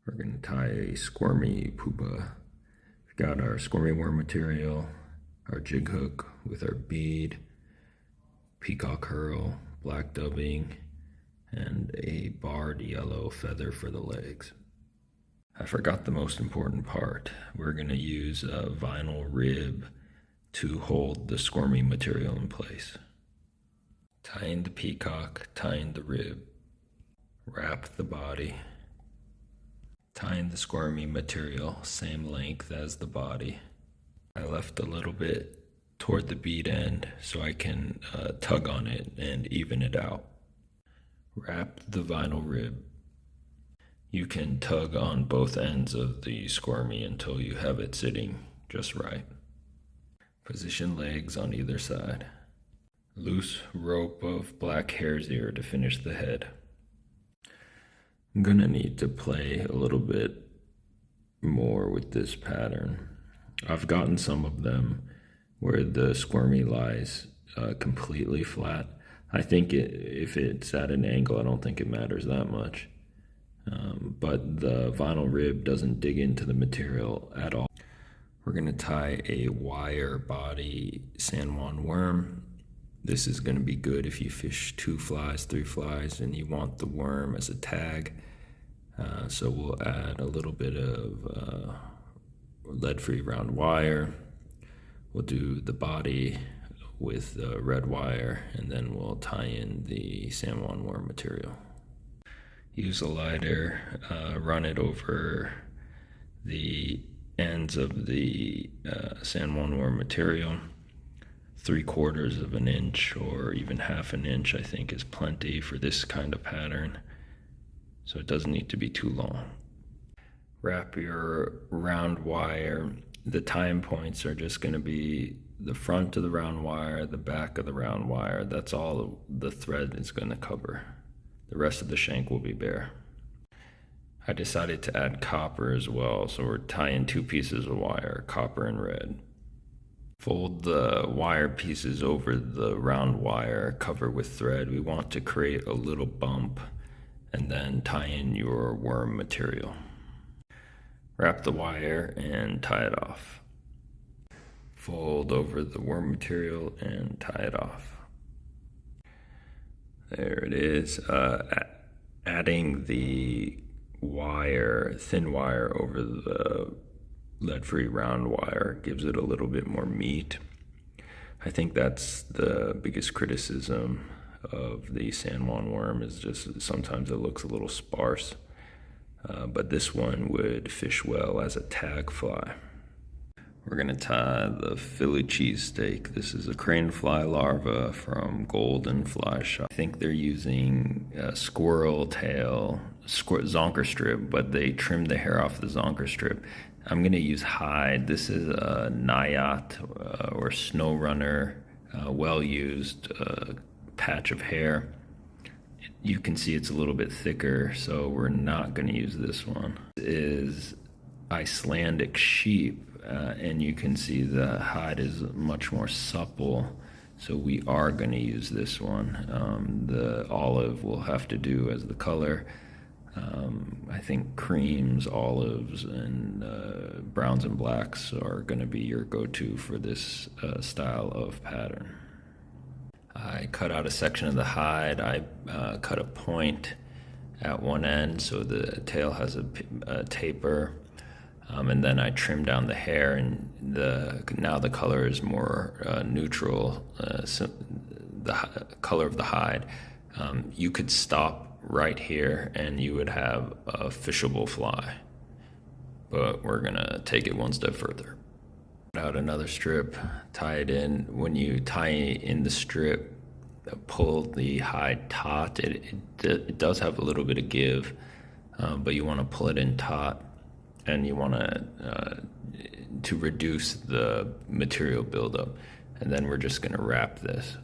We're going to tie a squirmy pupa. We've got our squirmy worm material, our jig hook with our bead, peacock herl, black dubbing, and a barred yellow feather for the legs. I forgot the most important part. We're going to use a vinyl rib to hold the squirmy material in place. Tying the peacock, tying the rib, wrap the body, tying the squirmy material, same length as the body. I left a little bit toward the bead end so I can tug on it and even it out. Wrap the vinyl rib. You can tug on both ends of the squirmy until you have it sitting just right. Position legs on either side. Loose rope of black hare's ear to finish the head. I'm gonna need to play a little bit more with this pattern. I've gotten some of them where the squirmy lies completely flat. I think if it's at an angle, I don't think it matters that much. But the vinyl rib doesn't dig into the material at all. We're gonna tie a wire body San Juan worm. This is gonna be good if you fish 2 flies, 3 flies, and you want the worm as a tag. So we'll add a little bit of lead-free round wire. We'll do the body with the red wire, and then we'll tie in the San Juan worm material. Use a lighter, run it over the ends of the San Juan worm material. 3/4 of an inch or even 1/2 an inch I think is plenty for this kind of pattern, so it doesn't need to be too long. Wrap your round wire. The tying points are just going to be the front of the round wire, the back of the round wire. That's all the thread is going to cover. The rest of the shank will be bare. I decided to add copper as well, so we're tying 2 pieces of wire, copper and red. Fold the wire pieces over the round wire, cover with thread. We want to create a little bump and then tie in your worm material. Wrap the wire and tie it off. Fold over the worm material and tie it off. There it is. Adding the wire, thin wire over the lead-free round wire gives it a little bit more meat. I think that's the biggest criticism of the San Juan worm, is just sometimes it looks a little sparse. But this one would fish well as a tag fly. We're gonna tie the Philly cheesesteak. This is a crane fly larva from Golden Fly Shop. I think they're using squirrel tail, zonker strip, but they trimmed the hair off the zonker strip. I'm gonna use hide. This is a Nayat or Snow Runner, well-used patch of hair. You can see it's a little bit thicker, so we're not gonna use this one. This is Icelandic sheep, and you can see the hide is much more supple, so we are gonna use this one. The olive will have to do as the color. I think creams, olives, and browns and blacks are going to be your go-to for this style of pattern. I cut out a section of the hide. I cut a point at one end so the tail has a taper, and then I trimmed down the hair, and now the color is more neutral, the color of the hide. You could stop right here and you would have a fishable fly, but we're gonna take it one step further. Cut out another strip, tie it in. When you tie in the strip, pull the hide taut. It does have a little bit of give, but you want to pull it in taut, and you want to reduce the material buildup. And then we're just gonna wrap this.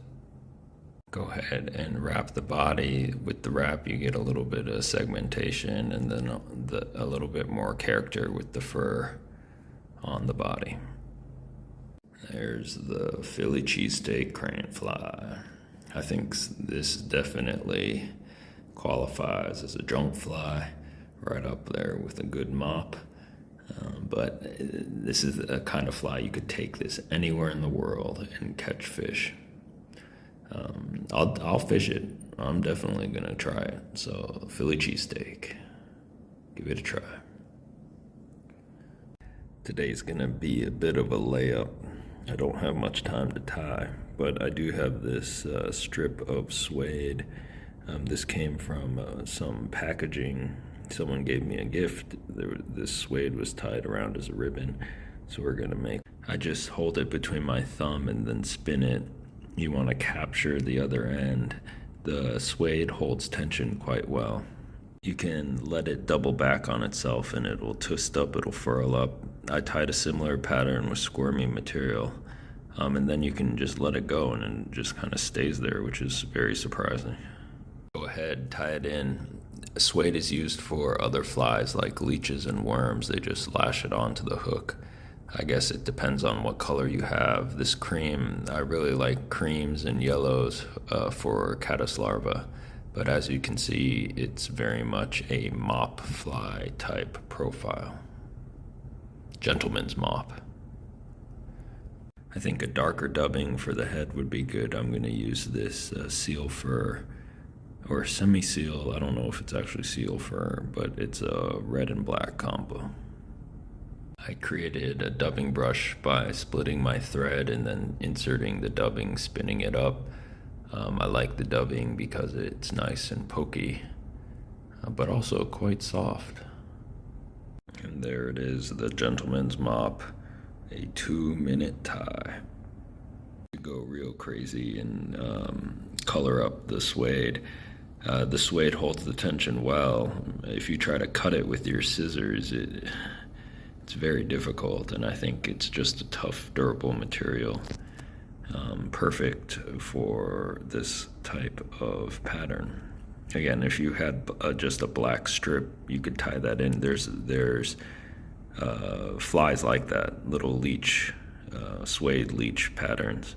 Go ahead and wrap the body. With the wrap, you get a little bit of segmentation and then a little bit more character with the fur on the body. There's the Philly cheesesteak crane fly. I think this definitely qualifies as a junk fly. right up there with a good mop. But this is a kind of fly you could take this anywhere in the world and catch fish. I'll fish it. I'm definitely gonna try it. So Philly cheesesteak, give it a try. Today's gonna be a bit of a layup. I don't have much time to tie, but I do have this strip of suede. This came from some packaging. Someone gave me a gift. This suede was tied around as a ribbon, so we're gonna make. I just hold it between my thumb and then spin it. You want to capture the other end. The suede holds tension quite well. You can let it double back on itself and it will twist up, it'll furl up. I tied a similar pattern with squirmy material, and then you can just let it go and it just kind of stays there, which is very surprising. Go ahead, tie it in. Suede is used for other flies like leeches and worms. They just lash it onto the hook. I guess it depends on what color you have. This cream, I really like creams and yellows for caddis larvae, but as you can see, it's very much a mop fly type profile. Gentleman's mop. I think a darker dubbing for the head would be good. I'm going to use this seal fur or semi-seal. I don't know if it's actually seal fur, but it's a red and black combo. I created a dubbing brush by splitting my thread and then inserting the dubbing, spinning it up. I like the dubbing because it's nice and pokey, but also quite soft. And there it is, the gentleman's mop, a 2-minute tie. You go real crazy and color up the suede. The suede holds the tension well. If you try to cut it with your scissors, it's very difficult, and I think it's just a tough, durable material. Perfect for this type of pattern. Again, if you had just a black strip, you could tie that in. There's flies like that, little leech, suede leech patterns.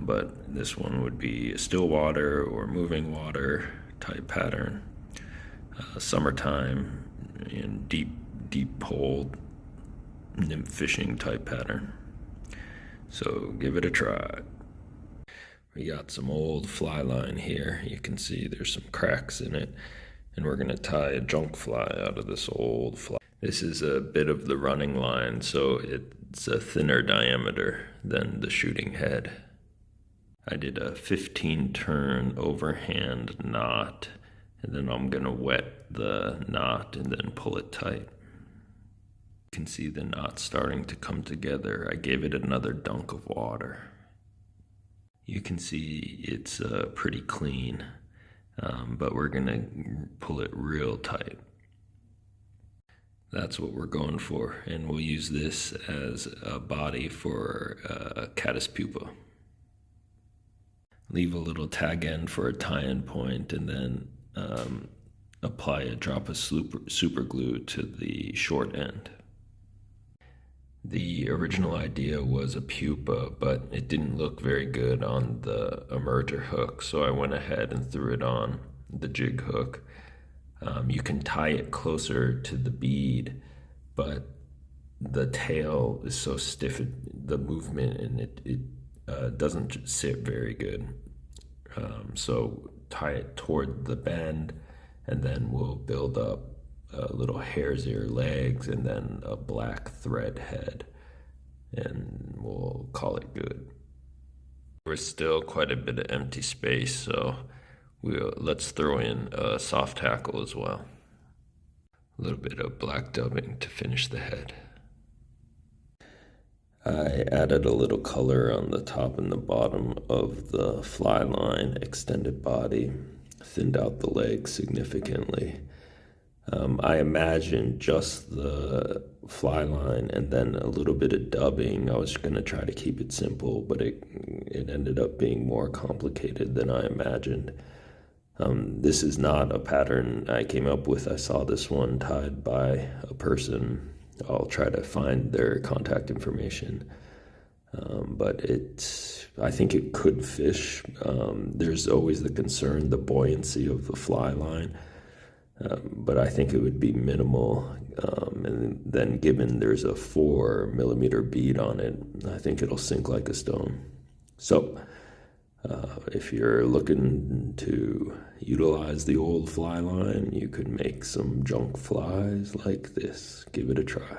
But this one would be a still water or moving water type pattern. Summertime in deep hold nymph fishing type pattern. So give it a try. We got some old fly line here. You can see there's some cracks in it, and we're gonna tie a junk fly out of this old fly. This is a bit of the running line, so it's a thinner diameter than the shooting head. I did a 15 turn overhand knot, and then I'm gonna wet the knot and then pull it tight. You can see the knot starting to come together. I gave it another dunk of water. You can see it's pretty clean, but we're gonna pull it real tight. That's what we're going for, and we'll use this as a body for caddis pupa. Leave a little tag end for a tie-in point, and then apply a drop of super glue to the short end. The original idea was a pupa, but it didn't look very good on the emerger hook, so I went ahead and threw it on the jig hook. You can tie it closer to the bead, but the tail is so stiff, the movement, and it doesn't sit very good. So tie it toward the bend, and then we'll build up little hare's ear legs and then a black thread head, and we'll call it good. There's still quite a bit of empty space, so let's throw in a soft hackle as well. A little bit of black dubbing to finish the head. I added a little color on the top and the bottom of the fly line extended body, thinned out the legs significantly. I imagined just the fly line and then a little bit of dubbing. I was going to try to keep it simple, but it ended up being more complicated than I imagined. This is not a pattern I came up with. I saw this one tied by a person. I'll try to find their contact information. But I think it could fish. There's always the concern, the buoyancy of the fly line. but I think it would be minimal. And then given there's a 4 millimeter bead on it, I think it'll sink like a stone. So if you're looking to utilize the old fly line, you could make some junk flies like this. Give it a try.